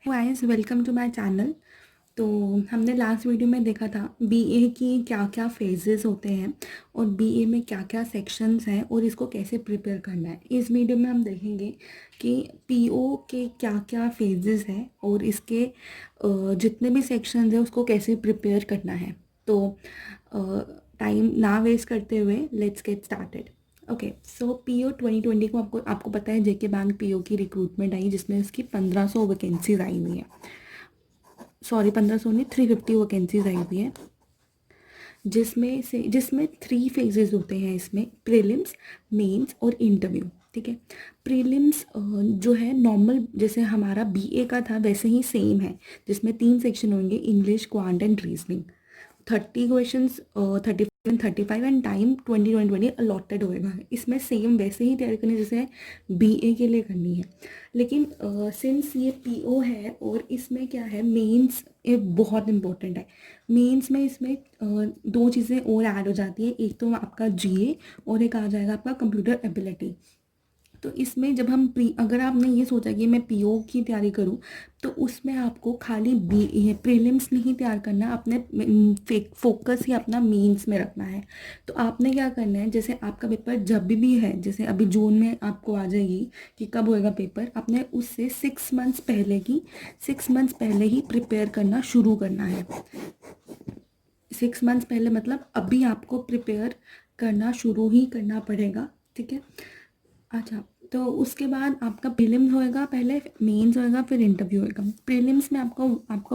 Guys, welcome to my channel. तो हमने last video में देखा था बीए की क्या क्या फेजेस होते हैं और बीए में क्या क्या सेक्शंस हैं और इसको कैसे प्रिपेयर करना है। इस वीडियो में हम देखेंगे कि पीओ के क्या क्या फेजेस हैं और इसके जितने भी सेक्शंस हैं उसको कैसे प्रिपेयर करना है। तो टाइम ना वेस्ट करते हुए let's get started. Okay, so PO 2020 को आपको पता है जेके बैंक पीओ की रिक्रूटमेंट आई जिसमें उसकी 1500 वैकेंसीज आई हुई है। सॉरी, 1500 नहीं, 350 वैकेंसीज आई हुई है, जिसमें 3 फेजेस होते हैं। इसमें प्रीलिम्स, मेंस और इंटरव्यू। ठीक है, प्रीलिम्स जो है नॉर्मल जैसे हमारा बीए का था वैसे ही सेम है, जिसमें 3 सेक्शन होंगे, English, quant and reasoning. 30 questions, 35 and time 20 allotted होएगा। इसमें सेम वैसे ही तैयारी करनी जैसे बीए के लिए करनी है। लेकिन सिंस ये पीओ है और इसमें क्या है, मेंस ये बहुत इंपॉर्टेंट है। मेंस में इसमें 2 चीज़ें और ऐड हो जाती है, एक तो आपका जीए और एक आ जाएगा आपका कंप्यूटर एबिलिटी। तो इसमें जब हम अगर आपने ये सोचा कि मैं पीओ की तैयारी करूं तो उसमें आपको खाली बी प्रीलिम्स नहीं तैयार करना, अपने फोकस ही अपना मेंस में रखना है। तो आपने क्या करना है, जैसे आपका पेपर जब भी है, जैसे अभी जून में आपको आ जाएगी कि कब होएगा पेपर, आपने उससे 6 मंथ्स पहले ही प्रिपेयर करना शुरू करना है। 6 मंथ्स पहले मतलब अभी आपको प्रिपेयर करना शुरू ही करना पड़ेगा। ठीक है, अच्छा। तो उसके बाद आपका प्रीलिम्स होएगा, पहले मेंस होएगा, फिर इंटरव्यू होएगा। प्रीलिम्स में आपको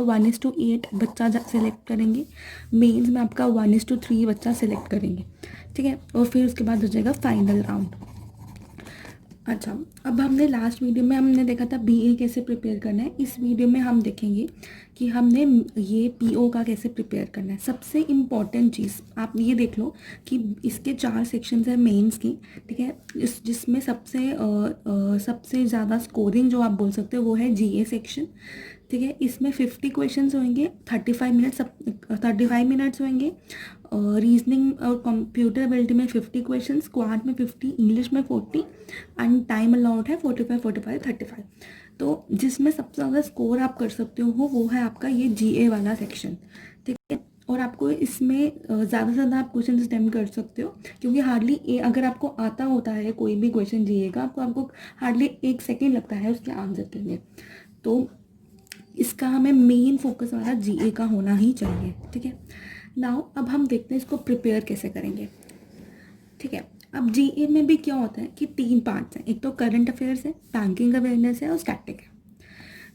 1:8 बच्चा सेलेक्ट करेंगे, मेंस में आपका 1:3 बच्चा सेलेक्ट करेंगे। ठीक है, और फिर उसके बाद हो जाएगा फाइनल राउंड। अच्छा, अब हमने लास्ट वीडियो में हमने देखा था बीए कैसे प्रिपेयर करना है। इस वीडियो में हम देखेंगे कि हमने ये पीओ का कैसे प्रिपेयर करना है। सबसे इम्पॉर्टेंट चीज़ आप ये देख लो कि इसके 4 सेक्शंस हैं मेंस की। ठीक है, जिसमें सबसे ज़्यादा स्कोरिंग जो आप बोल सकते हो वो है जीए सेक्शन। ठीक है, इसमें 50 क्वेश्चंस होंगे, 35 मिनट्स होंगे। रीजनिंग और कंप्यूटर एबिलिटी में 50 क्वेश्चंस, क्वांट में 50, इंग्लिश में 40 एंड टाइम अलाउड है 45, तो जिसमें सबसे ज़्यादा स्कोर आप कर सकते हो वो है आपका ये जीए वाला सेक्शन। ठीक है, और आपको इसमें ज़्यादा से ज़्यादा आप क्वेश्चन अटेम्प्ट कर सकते हो, क्योंकि हार्डली अगर आपको आता होता है कोई भी क्वेश्चन जीए का, आपको हार्डली 1 सेकेंड लगता है उसके आंसर के लिए। तो इसका हमें मेन फोकस हमारा जीए का होना ही चाहिए। ठीक है, नाउ अब हम देखते हैं इसको प्रिपेयर कैसे करेंगे। ठीक है, अब जीए में भी क्या होता है कि 3 पार्ट्स हैं, एक तो करंट अफेयर्स है, बैंकिंग अवेयरनेस है और स्टैटिक है।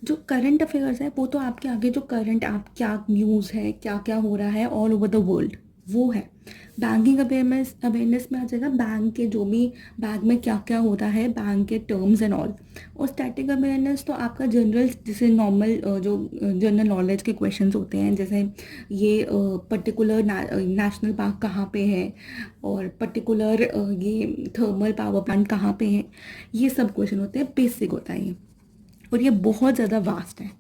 जो करंट अफेयर्स है वो तो आपके आगे जो करंट आप क्या न्यूज़ है, क्या क्या हो रहा है ऑल ओवर द वर्ल्ड, वो है। बैंकिंग अवेयरनेस में आ जाएगा बैंक के जो भी बैंक में क्या क्या हो रहा है, बैंक के टर्म्स एंड ऑल। और स्टैटिक अवेयरनेस तो आपका जनरल जैसे नॉर्मल जो जनरल नॉलेज के क्वेश्चंस होते हैं, जैसे ये पर्टिकुलर नेशनल पार्क कहाँ पे है और पर्टिकुलर ये थर्मल पावर प्लांट कहाँ पे है, ये सब क्वेश्चन होते हैं, बेसिक होता है ये। और ये बहुत ज़्यादा वास्ट है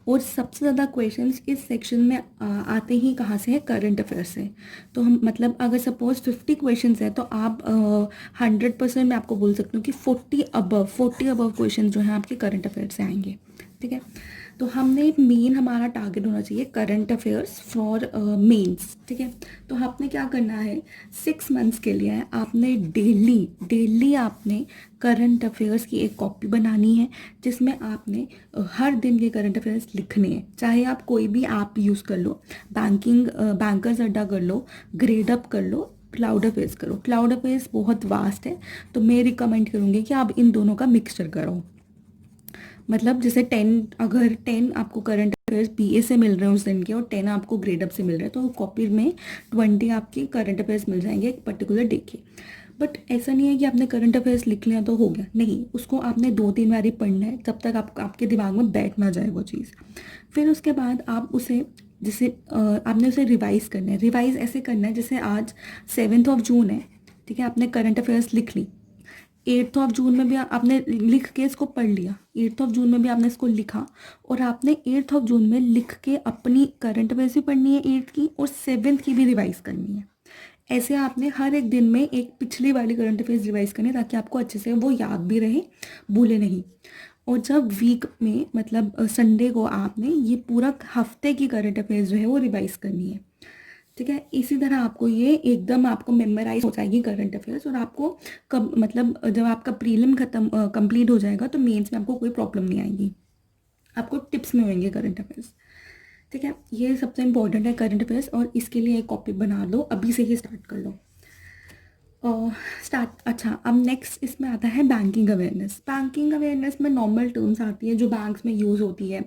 और सबसे ज़्यादा क्वेश्चंस इस सेक्शन में आते ही कहाँ से है, करंट अफेयर से। तो हम मतलब अगर सपोज 50 क्वेश्चंस है तो आप 100% मैं आपको बोल सकती हूँ कि 40 अबव क्वेश्चन जो हैं आपके करंट अफेयर से आएंगे। ठीक है, तो हमने मेन हमारा टारगेट होना चाहिए करंट अफेयर्स फॉर मेंस। ठीक है, तो आपने क्या करना है, 6 मंथ्स के लिए आपने डेली डेली आपने करंट अफेयर्स की एक कॉपी बनानी है, जिसमें आपने हर दिन के करंट अफेयर्स लिखने हैं। चाहे आप कोई भी ऐप यूज़ कर लो, बैंकर्स अड्डा कर लो, ग्रेड अप कर लो, क्लाउड अफेयर्स करो। क्लाउड अफेयर्स बहुत वास्ट है, तो मैं रिकमेंड करूँगी कि आप इन दोनों का मिक्सचर करो। मतलब जैसे 10 आपको करंट अफेयर्स बीए से मिल रहे हैं उस दिन के और 10 आपको ग्रेड अप से मिल रहे हैं, तो कॉपी में 20 आपकी करंट अफेयर्स मिल जाएंगे एक पर्टिकुलर डे के। बट ऐसा नहीं है कि आपने करंट अफेयर्स लिख लिया तो हो गया, नहीं, उसको आपने 2-3 बार ही पढ़ना है जब तक आपके दिमाग में बैठ ना जाए वो चीज़। फिर उसके बाद आप उसे जैसे आपने उसे रिवाइज करना है। रिवाइज ऐसे करना है जैसे आज 7 जून है। ठीक है, आपने करंट अफेयर्स लिख ली, 8 जून में भी आपने लिख के इसको पढ़ लिया, 8 जून में भी आपने इसको लिखा, और आपने 8 जून में लिख के अपनी करंट अफेयर्स भी पढ़नी है 8 की और 7 की भी रिवाइज करनी है। ऐसे आपने हर एक दिन में एक पिछली वाली करंट अफेयर्स रिवाइज करनी है ताकि आपको अच्छे से वो याद भी रहे, भूले नहीं। और जब वीक में मतलब संडे को आपने ये पूरा हफ्ते की करंट अफेयर्स जो है वो रिवाइज करनी है, ठीक है। इसी तरह आपको ये एकदम आपको मेमोराइज हो जाएगी करंट अफेयर्स, और आपको कब मतलब जब आपका प्रीलिम खत्म कंप्लीट हो जाएगा तो मेंस में आपको कोई प्रॉब्लम नहीं आएगी, आपको टिप्स में होंगे करंट अफेयर्स, ठीक है। ये सबसे इंपॉर्टेंट है करंट अफेयर्स, और इसके लिए एक कॉपी बना लो, अभी से ही स्टार्ट कर लो। स्टार्ट अच्छा, अब नेक्स्ट इसमें आता है बैंकिंग अवेयरनेस। बैंकिंग अवेयरनेस में नॉर्मल टर्म्स आती है जो बैंक्स में यूज़ होती है,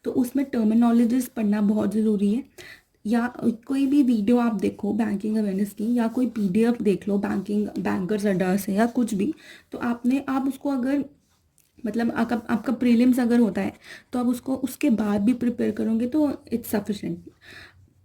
तो उसमें टर्मिनोलॉजीज पढ़ना बहुत ज़रूरी है। या कोई भी वीडियो आप देखो बैंकिंग अवेयरनेस की, या कोई पीडीएफ देख लो बैंकिंग बैंकर्स अड्डा से या कुछ भी, तो आप उसको अगर मतलब आपका प्रीलिम्स अगर होता है तो आप उसको उसके बाद भी प्रिपेयर करोगे तो इट्स सफिशेंट।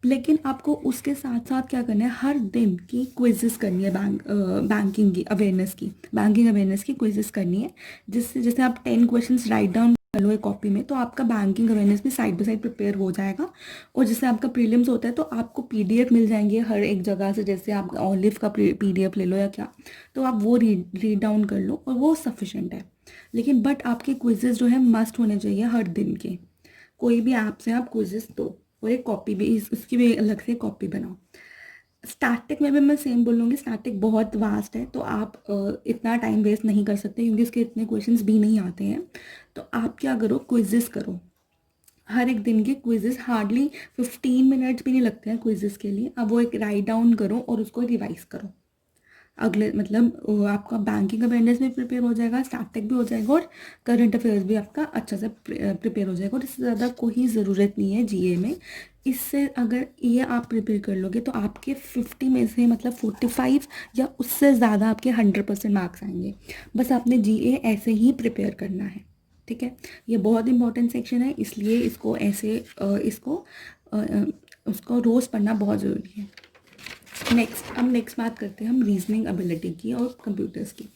लेकिन आपको उसके साथ साथ क्या करना है, हर दिन की क्विज़ेस करनी है, बैंकिंग की अवेयरनेस की, बैंकिंग अवेयरनेस की क्विज़ेस करनी है, जिससे जैसे आप 10 क्वेश्चंस राइट डाउन कर लो एक कॉपी में, तो आपका बैंकिंग अवेयरनेस भी साइड बाई साइड प्रिपेयर हो जाएगा। और जैसे आपका प्रीलिम्स होता है तो आपको पीडीएफ मिल जाएंगे हर एक जगह से, जैसे आप ऑलिव का पीडीएफ ले लो या क्या, तो आप वो रीड डाउन कर लो और वो सफिशेंट है। लेकिन बट आपके क्विजेस जो है मस्ट होने चाहिए हर दिन के, कोई भी ऐप से आप क्विजेस दो, और एक कॉपी भी उसकी भी अलग से कॉपी बनाओ। स्टैटिक में भी मैं सेम बोलूँगी, स्टैटिक बहुत वास्ट है, तो आप इतना टाइम वेस्ट नहीं कर सकते क्योंकि उसके इतने क्वेश्चंस भी नहीं आते हैं। तो आप क्या करो, क्विजेस करो, हर एक दिन के क्विजेस, हार्डली 15 मिनट्स भी नहीं लगते हैं क्विजेस के लिए। अब वो एक राइट डाउन करो और उसको रिवाइज करो, अगले मतलब आपका बैंकिंग अवेयरनेस भी प्रिपेयर हो जाएगा, स्टैटिक भी हो जाएगा, और करंट अफेयर्स भी आपका अच्छा से प्रिपेयर हो जाएगा। और इससे ज़्यादा कोई ज़रूरत नहीं है जीए में। इससे अगर ये आप प्रिपेयर कर लोगे तो आपके 50 में से मतलब 45 या उससे ज़्यादा आपके 100% मार्क्स आएंगे। बस आपने जीए ऐसे ही प्रिपेयर करना है, ठीक है। ये बहुत इंपॉर्टेंट सेक्शन है, इसलिए इसको ऐसे उसको रोज़ पढ़ना बहुत ज़रूरी है। नेक्स्ट बात करते हैं हम रीजनिंग एबिलिटी की और कंप्यूटर्स की।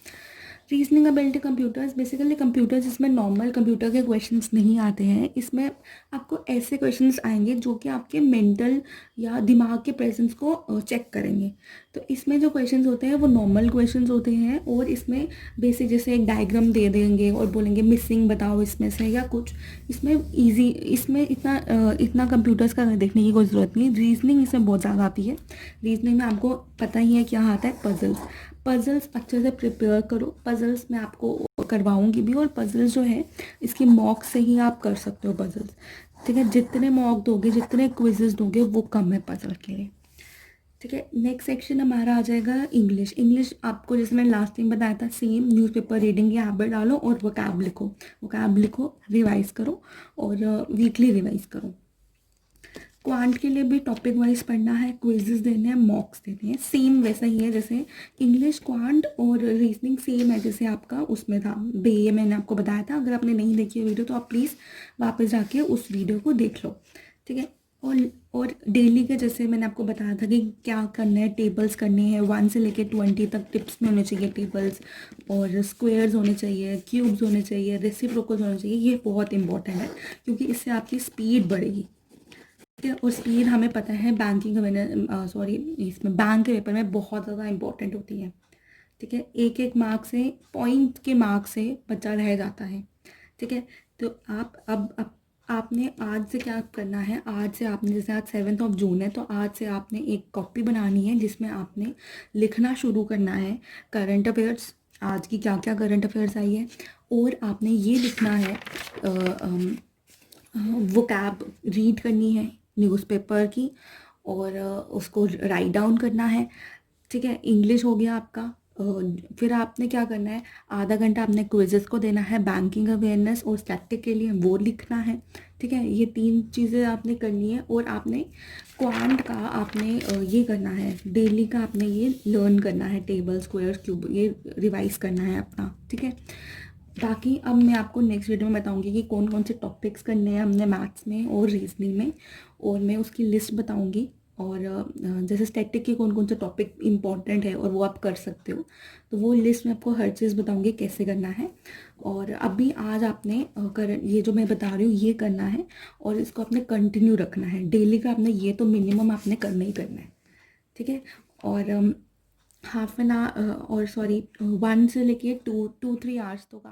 Reasoning ability computers, basically computers जिसमें नॉर्मल कंप्यूटर के क्वेश्चंस नहीं आते हैं, इसमें आपको ऐसे क्वेश्चंस आएंगे जो कि आपके मेंटल या दिमाग के प्रेजेंस को चेक करेंगे। तो इसमें जो क्वेश्चंस होते हैं वो नॉर्मल क्वेश्चंस होते हैं, और इसमें बेसिक जैसे एक डायग्राम दे देंगे और बोलेंगे मिसिंग बताओ इसमें से या कुछ। इसमें इजी, इसमें इतना कंप्यूटर्स का देखने की कोई ज़रूरत नहीं। रीजनिंग इसमें बहुत ज़्यादा आती है। रीजनिंग में आपको पता ही है क्या आता है, पजल्स। पजल्स अच्छे से प्रिपेयर करो, पजल्स मैं आपको करवाऊंगी भी, और पजल्स जो है इसकी मॉक से ही आप कर सकते हो पजल्स, ठीक है। जितने मॉक दोगे, जितने क्विजेस दोगे वो कम है पजल के लिए, ठीक है। नेक्स्ट सेक्शन हमारा आ जाएगा इंग्लिश। इंग्लिश आपको जैसे मैंने लास्ट टाइम बताया था, सेम न्यूज़पेपर रीडिंग की हैबिट डालो और वोकैब लिखो, रिवाइज करो, और वीकली रिवाइज करो। क्वांट के लिए भी टॉपिक वाइज पढ़ना है, क्विजेस देने हैं, मॉक्स देने हैं, सेम वैसा ही है जैसे इंग्लिश, क्वांट और रीजनिंग सेम है जैसे आपका उसमें था ये मैंने आपको बताया था। अगर आपने नहीं देखी है वीडियो तो आप प्लीज़ वापस जाके उस वीडियो को देख लो, ठीक है। और डेली के जैसे मैंने आपको बताया था कि क्या करना है, टेबल्स करने हैं 1 से लेके 20 तक, टिप्स में होने चाहिए टेबल्स, और स्क्वायर्स होने चाहिए, क्यूब्स होने चाहिए, रेसिप्रोकल्स होने चाहिए। ये बहुत इंपॉर्टेंट है क्योंकि इससे आपकी स्पीड बढ़ेगी, ठीक है। और स्पीड हमें पता है बैंकिंग सॉरी इसमें बैंक के पेपर में बहुत ज़्यादा इंपॉर्टेंट होती है, ठीक है। एक एक मार्क से, पॉइंट के मार्क से बच्चा रह जाता है, ठीक है। तो आप अब आपने आज से क्या करना है, आज से आपने जैसे आज 7 जून है तो आज से आपने एक कॉपी बनानी है जिसमें आपने लिखना शुरू करना है करंट अफेयर्स, आज की क्या क्या करंट अफेयर्स आई है, और आपने ये लिखना है वो कैब रीड करनी है न्यूज़पेपर की, और उसको राइट डाउन करना है, ठीक है। इंग्लिश हो गया आपका। फिर आपने क्या करना है, आधा घंटा आपने क्विजेस को देना है, बैंकिंग अवेयरनेस और स्टैटिक के लिए वो लिखना है, ठीक है। ये 3 चीज़ें आपने करनी है, और आपने क्वांट का आपने ये करना है, डेली का आपने ये लर्न करना है, टेबल, स्क्वायर, क्यूब, ये रिवाइज करना है अपना, ठीक है। बाकी अब मैं आपको नेक्स्ट वीडियो में बताऊंगी कि कौन कौन से टॉपिक्स करने हैं हमने मैथ्स में और रीजनिंग में, और मैं उसकी लिस्ट बताऊंगी, और जैसे स्टैटिक के कौन कौन से टॉपिक इंपॉर्टेंट है और वो आप कर सकते हो, तो वो लिस्ट में आपको हर चीज़ बताऊंगी कैसे करना है। और अभी आज आपने ये जो मैं बता रही हूँ ये करना है, और इसको आपने कंटिन्यू रखना है, डेली का आपने ये तो मिनिमम आपने करना ही करना है, ठीक है। और हाफ एन आवर और सॉरी 1 से लेके 2 2 3 आवर्स तो